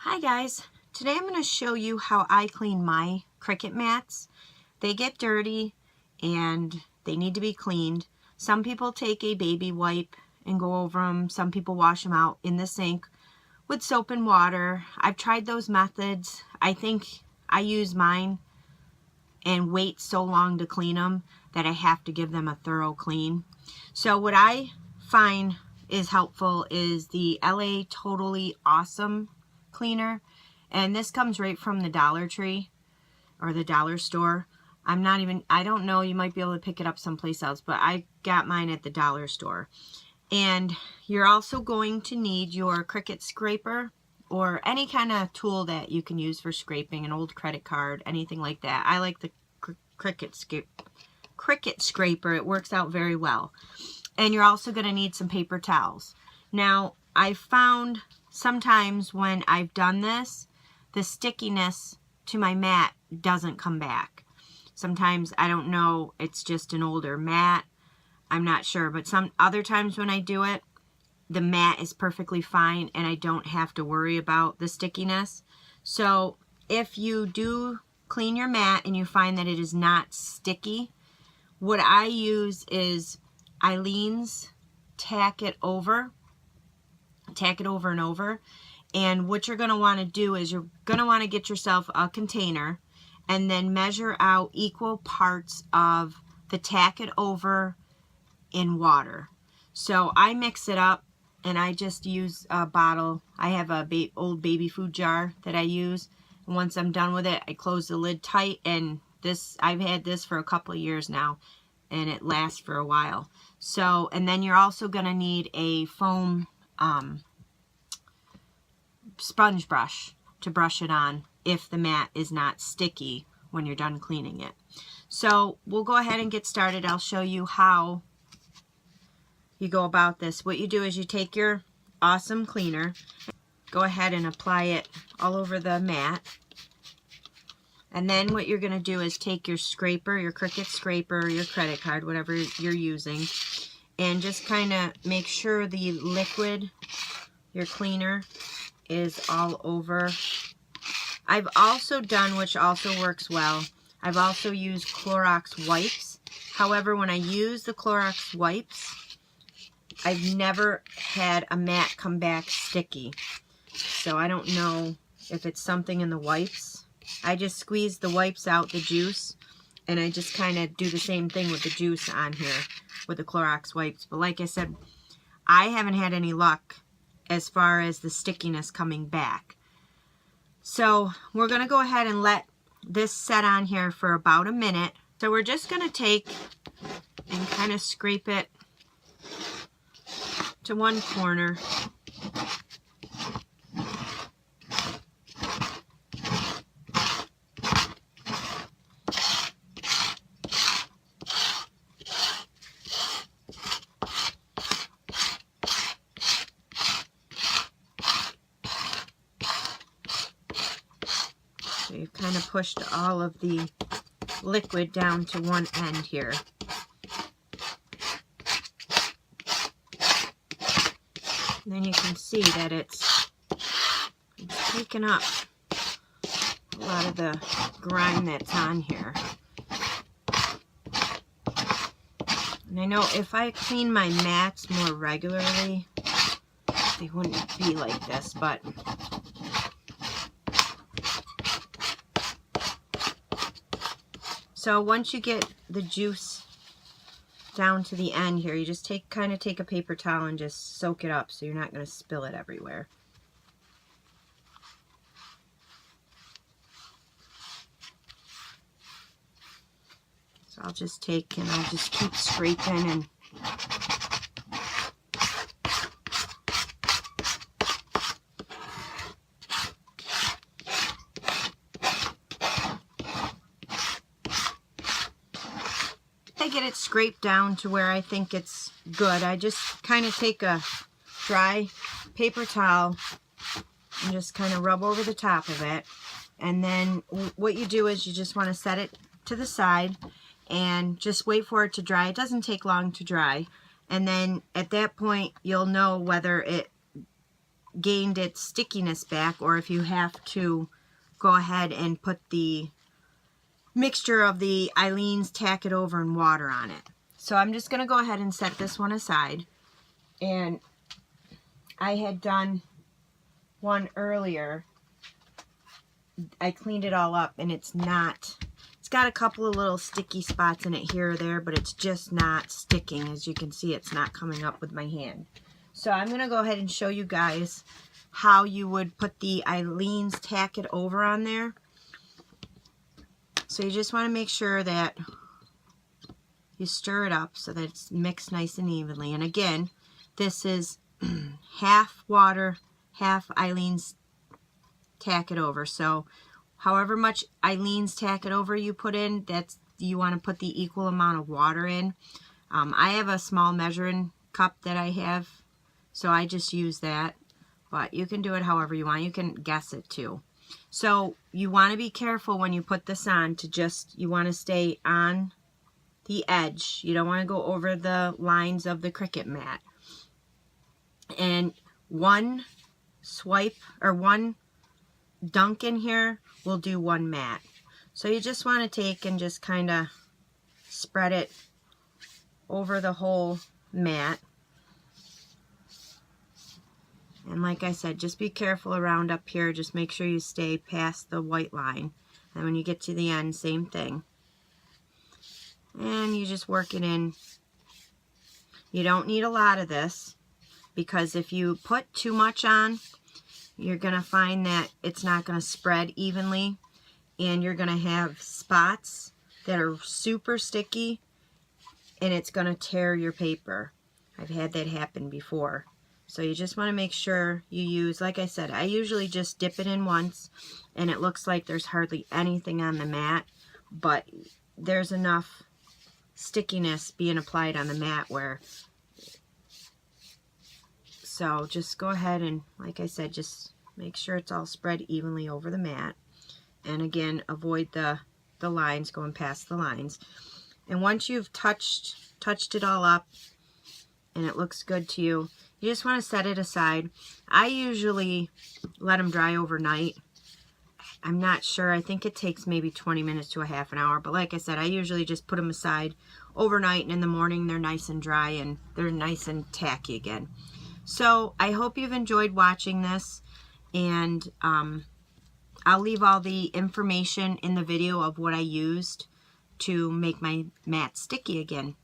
Hi guys, today I'm going to show you how I clean my Cricut mats. They get dirty and they need to be cleaned. Some people take a baby wipe and go over them. Some people wash them out in the sink with soap and water. I've tried those methods. I think I use mine and wait so long to clean them that I have to give them a thorough clean. So what I find is helpful is the LA Totally Awesome cleaner, and this comes right from the Dollar Tree or the dollar store. I don't know, you might be able to pick it up someplace else, but I got mine at the dollar store. And you're also going to need your Cricut scraper or any kind of tool that you can use for scraping, an old credit card, anything like that. I like the Cricut scraper. It works out very well. And you're also going to need some paper towels. Now, I found sometimes when I've done this, the stickiness to my mat doesn't come back. Sometimes, I don't know, it's just an older mat. I'm not sure, but some other times when I do it, the mat is perfectly fine and I don't have to worry about the stickiness. So if you do clean your mat and you find that it is not sticky, what I use is Aleene's Tack It Over and Over. And what you're going to want to do is you're going to want to get yourself a container and then measure out equal parts of the Tack It Over in water. So I mix it up and I just use a bottle. I have a old baby food jar that I use. And once I'm done with it, I close the lid tight, and I've had this for a couple of years now and it lasts for a while. So, and then you're also going to need a foam sponge brush to brush it on if the mat is not sticky when you're done cleaning it. So we'll go ahead and get started. I'll show you how you go about this. What you do is you take your awesome cleaner, go ahead and apply it all over the mat. And then what you're going to do is take your scraper, your Cricut scraper, or your credit card, whatever you're using, and just kind of make sure the liquid, your cleaner, is all over. I've also done, which also works well, I've also used Clorox wipes. However, when I use the Clorox wipes, I've never had a mat come back sticky. So I don't know if it's something in the wipes. I just squeeze the wipes out, the juice, and I just kind of do the same thing with the juice on here with the Clorox wipes. But like I said, I haven't had any luck as far as the stickiness coming back. So we're going to go ahead and let this set on here for about a minute. So we're just going to take and kind of scrape it to one corner. So you've kind of pushed all of the liquid down to one end here. And then you can see that it's taken up a lot of the grime that's on here. And I know if I clean my mats more regularly, they wouldn't be like this, but so once you get the juice down to the end here, you just kind of take a paper towel and just soak it up so you're not going to spill it everywhere. So I'll just take and I'll just keep scraping and I get it scraped down to where I think it's good. I just kind of take a dry paper towel and just kind of rub over the top of it. And then what you do is you just want to set it to the side and just wait for it to dry. It doesn't take long to dry. And then at that point, you'll know whether gained its stickiness back, or if you have to go ahead and put the mixture of the Aleene's Tack It Over and water on it. So I'm just going to go ahead and set this one aside. And I had done one earlier. I cleaned it all up, and it's got a couple of little sticky spots in it here or there, but it's just not sticking. As you can see, it's not coming up with my hand. So I'm going to go ahead and show you guys how you would put the Aleene's Tack It Over on there. So you just want to make sure that you stir it up so that it's mixed nice and evenly. And again, this is half water, half Aleene's Tack It Over. So however much Aleene's Tack It Over you put in, you want to put the equal amount of water in. I have a small measuring cup that I have, so I just use that. But you can do it however you want. You can guess it too. So you want to be careful when you put this on you want to stay on the edge. You don't want to go over the lines of the Cricut mat. And one swipe or one dunk in here will do one mat. So you just want to take and just kind of spread it over the whole mat. And like I said, just be careful around up here. Just make sure you stay past the white line. And when you get to the end, same thing. And you just work it in. You don't need a lot of this, because if you put too much on, you're going to find that it's not going to spread evenly. And you're going to have spots that are super sticky, and it's going to tear your paper. I've had that happen before. So you just want to make sure you use, like I said, I usually just dip it in once, and it looks like there's hardly anything on the mat, but there's enough stickiness being applied on the mat where, so just go ahead and, like I said, just make sure it's all spread evenly over the mat. And again, avoid the lines, going past the lines. And once you've touched it all up and it looks good to you, you just want to set it aside. I usually let them dry overnight. I'm not sure. I think it takes maybe 20 minutes to a half an hour. But like I said, I usually just put them aside overnight, and in the morning they're nice and dry and they're nice and tacky again. So I hope you've enjoyed watching this. And I'll leave all the information in the video of what I used to make my mat sticky again.